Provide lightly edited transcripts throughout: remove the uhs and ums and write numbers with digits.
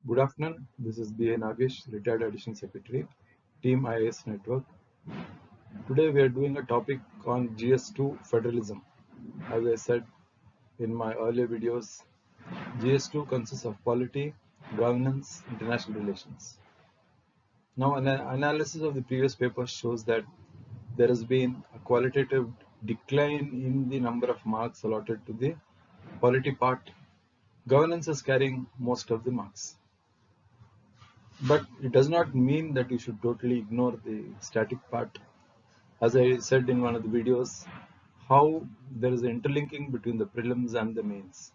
Good afternoon. This is BA Nagesh, retired addition secretary, Team IAS Network. Today we are doing a topic on GS2 federalism. As I said in my earlier videos, GS2 consists of polity, governance, international relations. Now, an analysis of the previous paper shows that there has been a qualitative decline in the number of marks allotted to the polity part. Governance is carrying most of the marks. But it does not mean that you should totally ignore the static part. As I said in one of the videos, how there is an interlinking between the prelims and the mains.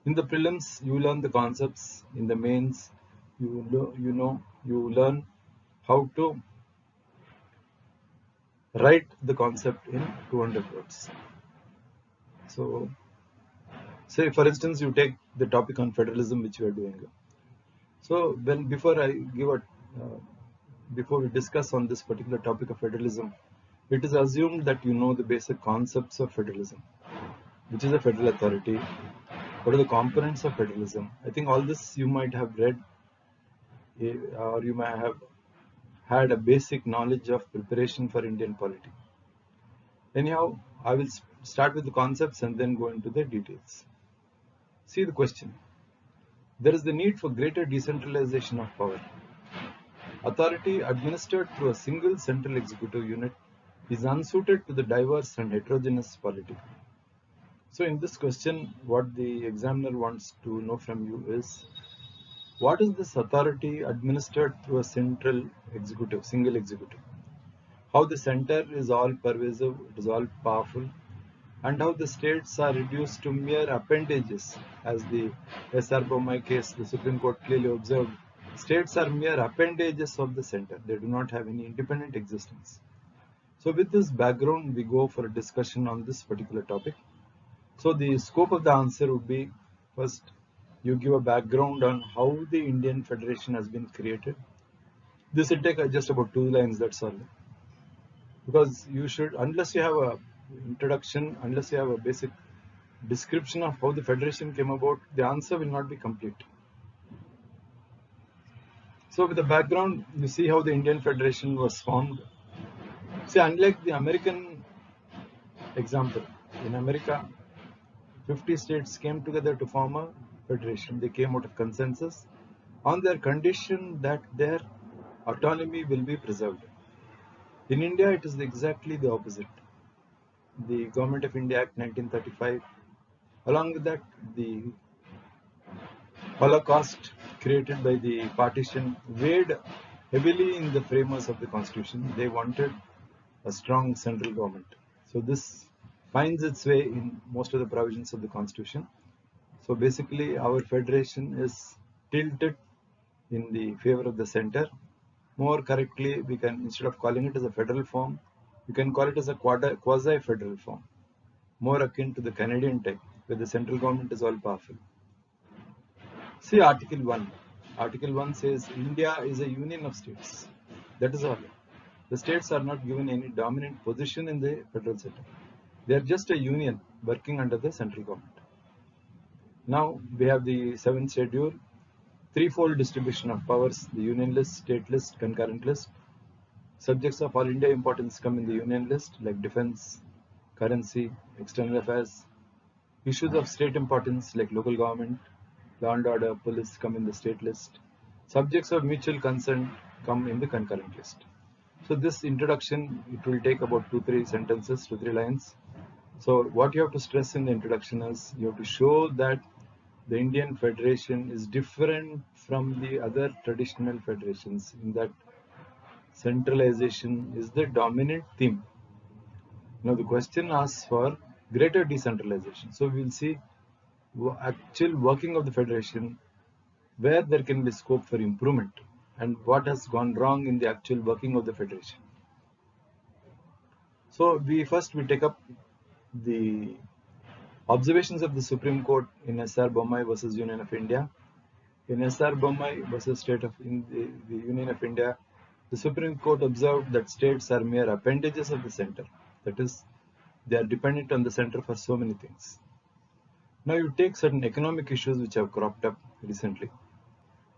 In the prelims, you learn the concepts. In the mains, you learn how to write the concept in 200 words. So, say for instance, you take the topic on federalism, which we are doing. So, before we discuss on this particular topic of federalism, it is assumed that you know the basic concepts of federalism, which is a federal authority, what are the components of federalism. I think all this you might have read, or you might have had a basic knowledge of preparation for Indian polity. Anyhow, I will start with the concepts and then go into the details. See the question. There is the need for greater decentralization of power. Authority administered through a single central executive unit is unsuited to the diverse and heterogeneous polity. So in this question, what the examiner wants to know from you is, what is this authority administered through a central executive, single executive? How the center is all pervasive, it is all powerful, and how the states are reduced to mere appendages. As the S.R. Bommai case, the Supreme Court clearly observed, states are mere appendages of the center. They do not have any independent existence. So with this background, we go for a discussion on this particular topic. So the scope of the answer would be, first, you give a background on how the Indian Federation has been created. This will take just about 2 lines, that's all. Because you should, unless you have a introduction, unless you have a basic description of how the Federation came about, the answer will not be complete. So with the background, you see how the Indian Federation was formed. See, unlike the American example, in America, 50 states came together to form a federation. They came out of consensus on their condition that their autonomy will be preserved. In India, it is exactly the opposite. The Government of India Act 1935, along with that, the Holocaust created by the partition weighed heavily in the framers of the Constitution. They wanted a strong central government. So this finds its way in most of the provisions of the Constitution. So basically, our federation is tilted in the favor of the center. More correctly, we can, instead of calling it as a federal form, we can call it as a quasi-federal form, more akin to the Canadian type, where the central government is all powerful. See Article 1. Article 1 says India is a union of states. That is all. The states are not given any dominant position in the federal setup. They are just a union working under the central government. Now we have the 7th schedule, threefold distribution of powers, the union list, state list, concurrent list. Subjects of all India importance come in the union list, like defense, currency, external affairs. Issues of state importance, like local government, law and order, police, come in the state list. Subjects of mutual concern come in the concurrent list. So this introduction, it will take about 2-3 sentences, 2-3 lines. So what you have to stress in the introduction is, you have to show that the Indian Federation is different from the other traditional federations, in that centralization is the dominant theme. Now the question asks for greater decentralization. So we will see actual working of the federation, where there can be scope for improvement, and what has gone wrong in the actual working of the federation. So we take up the observations of the Supreme Court in S.R. Bommai versus Union of India. In S.R. Bommai versus the Union of India, the Supreme Court observed that states are mere appendages of the center. That is, they are dependent on the center for so many things. Now you take certain economic issues which have cropped up recently.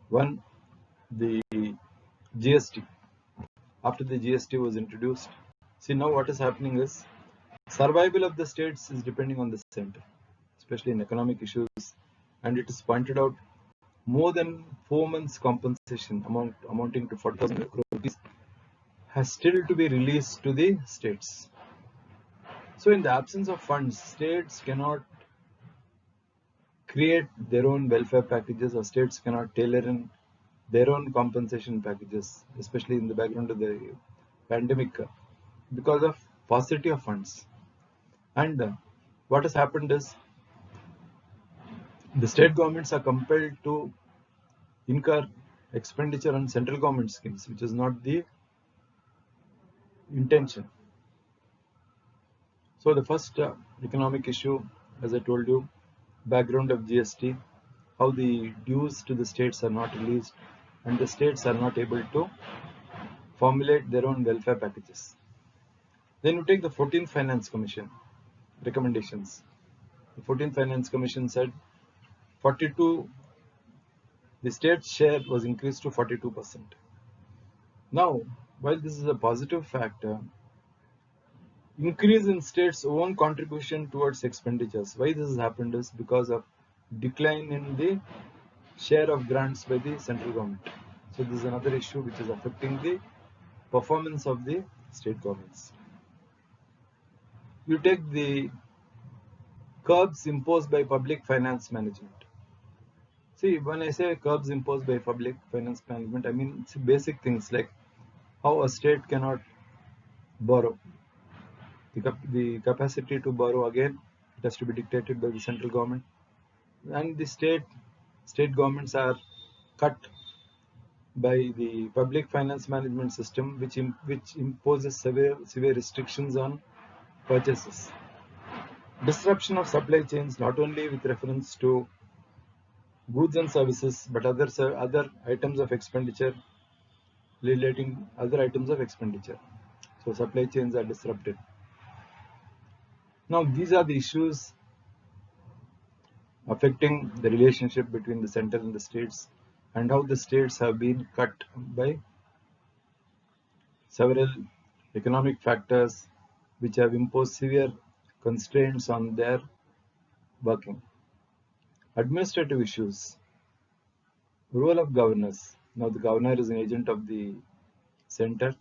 One, the GST. After the GST was introduced, see now what is happening is survival of the states is depending on the center, especially in economic issues, and it is pointed out more than 4 months compensation amounting to 40,000 crore rupees has still to be released to the states. So, in the absence of funds, states cannot create their own welfare packages, or states cannot tailor in their own compensation packages, especially in the background of the pandemic, because of paucity of funds. And what has happened is the state governments are compelled to incur expenditure on central government schemes, which is not the intention. So the first economic issue, as I told you, background of GST, how the dues to the states are not released, and the states are not able to formulate their own welfare packages. Then you take the 14th Finance Commission recommendations. The 14th Finance Commission said 42, the state's share was increased to 42%. Now, while this is a positive factor, increase in states' own contribution towards expenditures. Why this has happened is because of decline in the share of grants by the central government. So this is another issue which is affecting the performance of the state governments. You take the curbs imposed by public finance management. See, when I say curbs imposed by public finance management, I mean it's basic things like how a state cannot borrow. The capacity to borrow, again, it has to be dictated by the central government, and the state governments are cut by the public finance management system, which imposes severe restrictions on purchases. Disruption of supply chains, not only with reference to goods and services, but other items of expenditure, relating other items of expenditure. So supply chains are disrupted. Now these are the issues affecting the relationship between the center and the states, and how the states have been cut by several economic factors which have imposed severe constraints on their working. Administrative issues, role of governors. Now the governor is an agent of the center,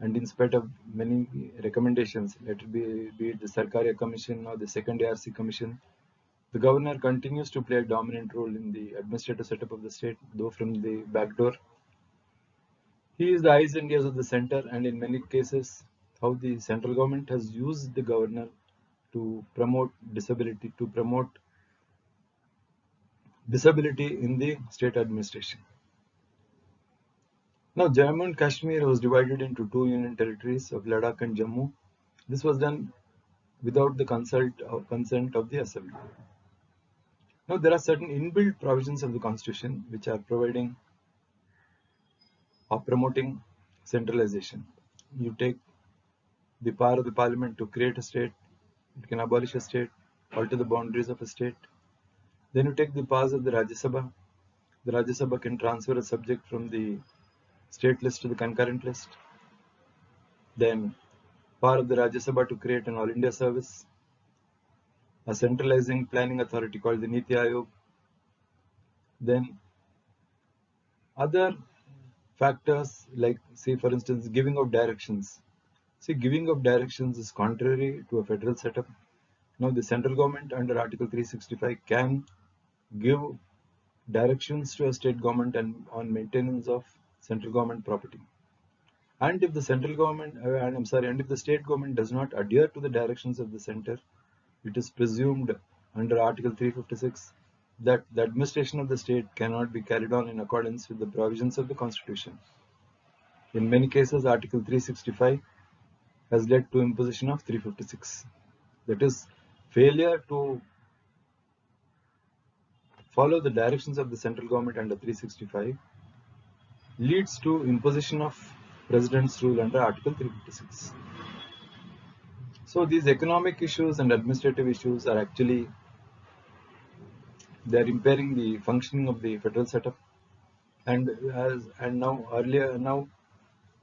and in spite of many recommendations, let it be it the Sarkaria Commission or the second ARC Commission, the governor continues to play a dominant role in the administrative setup of the state, though from the back door. He is the eyes and ears of the center, and in many cases, how the central government has used the governor to promote disability in the state administration. Now, Jammu and Kashmir was divided into two union territories of Ladakh and Jammu. This was done without the consent of the assembly. Now, there are certain inbuilt provisions of the constitution which are providing or promoting centralization. You take the power of the parliament to create a state, it can abolish a state, alter the boundaries of a state. Then you take the powers of the Rajya Sabha. The Rajya Sabha can transfer a subject from the state list to the concurrent list. Then power of the Rajya Sabha to create an all India service, a centralizing planning authority called the Niti Aayog. Then other factors like, say for instance, giving of directions. See, giving of directions is contrary to a federal setup. Now the central government under Article 365 can give directions to a state government and on maintenance of central government property. And if the and if the state government does not adhere to the directions of the center, it is presumed under Article 356 that the administration of the state cannot be carried on in accordance with the provisions of the Constitution. In many cases, Article 365 has led to imposition of 356. That is, failure to follow the directions of the central government under 365 leads to imposition of President's rule under Article 356. So these economic issues and administrative issues are actually, they are impairing the functioning of the federal setup. Now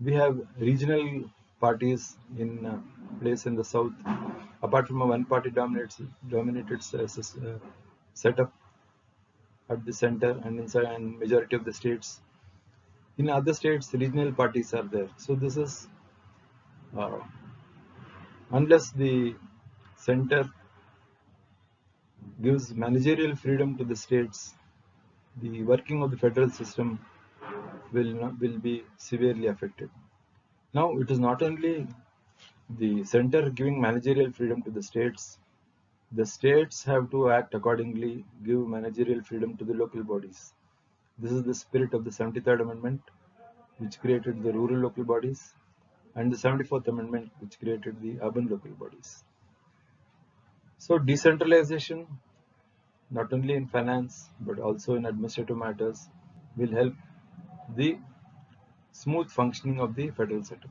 we have regional parties in place in the south. Apart from a one-party dominated setup at the center and inside and majority of the states. In other states, regional parties are there. So this is uh, unless the center gives managerial freedom to the states, the working of the federal system will be severely affected. Now, it is not only the center giving managerial freedom to the states have to act accordingly, give managerial freedom to the local bodies. This is the spirit of the 73rd Amendment, which created the rural local bodies, and the 74th Amendment, which created the urban local bodies. So, decentralization, not only in finance but also in administrative matters, will help the smooth functioning of the federal setup.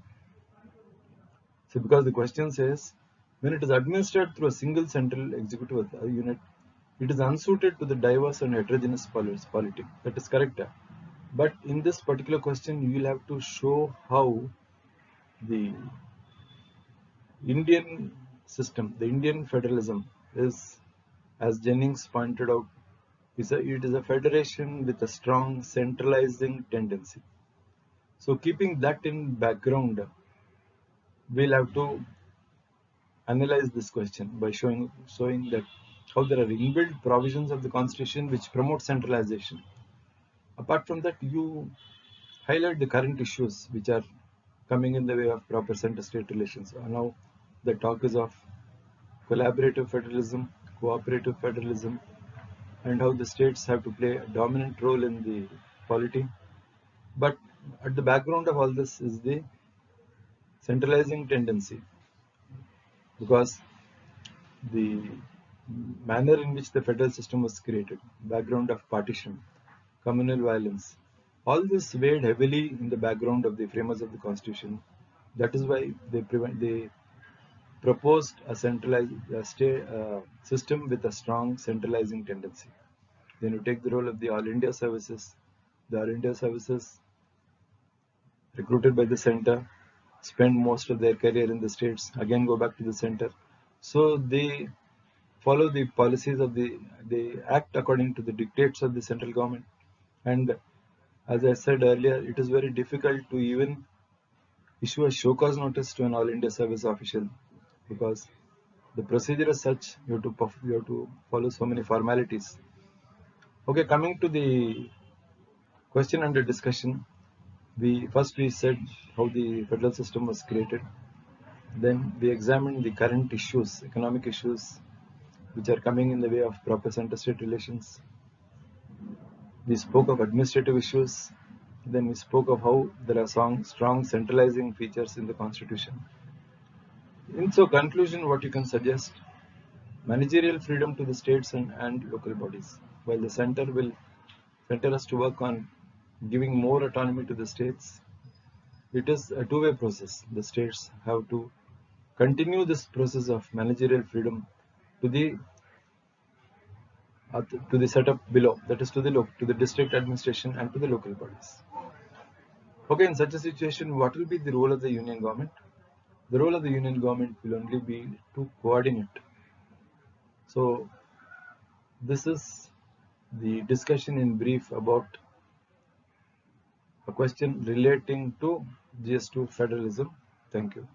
So, because the question says, when it is administered through a single central executive unit, it is unsuited to the diverse and heterogeneous polity. That is correct. But in this particular question, you will have to show how the Indian system, the Indian federalism, is, as Jennings pointed out, it is a federation with a strong centralizing tendency. So, keeping that in background, we'll have to analyze this question by showing that how there are inbuilt provisions of the constitution which promote centralization. Apart from that, you highlight the current issues which are coming in the way of proper center-state relations. Now, the talk is of collaborative federalism, cooperative federalism, and how the states have to play a dominant role in the polity. But at the background of all this is the centralizing tendency, because the manner in which the federal system was created, background of partition, communal violence, all this weighed heavily in the background of the framers of the constitution. That is why they proposed a system with a strong centralizing tendency. Then you take the role of the All India services. The All India services, recruited by the center, spend most of their career in the states, again go back to the center. So they follow the policies of they act according to the dictates of the central government. And as I said earlier, it is very difficult to even issue a show cause notice to an All India service official, because the procedure is such you have to follow so many formalities. Okay, coming to the question under discussion, we said how the federal system was created. Then we examined the current issues, economic issues, which are coming in the way of proper center-state relations. We spoke of administrative issues. Then we spoke of how there are strong centralizing features in the constitution. In so conclusion, what you can suggest, managerial freedom to the states and local bodies, while the center has to work on giving more autonomy to the states. It is a two-way process. The states have to continue this process of managerial freedom to the setup below, that is to the district administration and to the local bodies. Okay, in such a situation, what will be the role of the union government? The role of the union government will only be to coordinate. So this is the discussion in brief about a question relating to GS2 federalism. Thank you.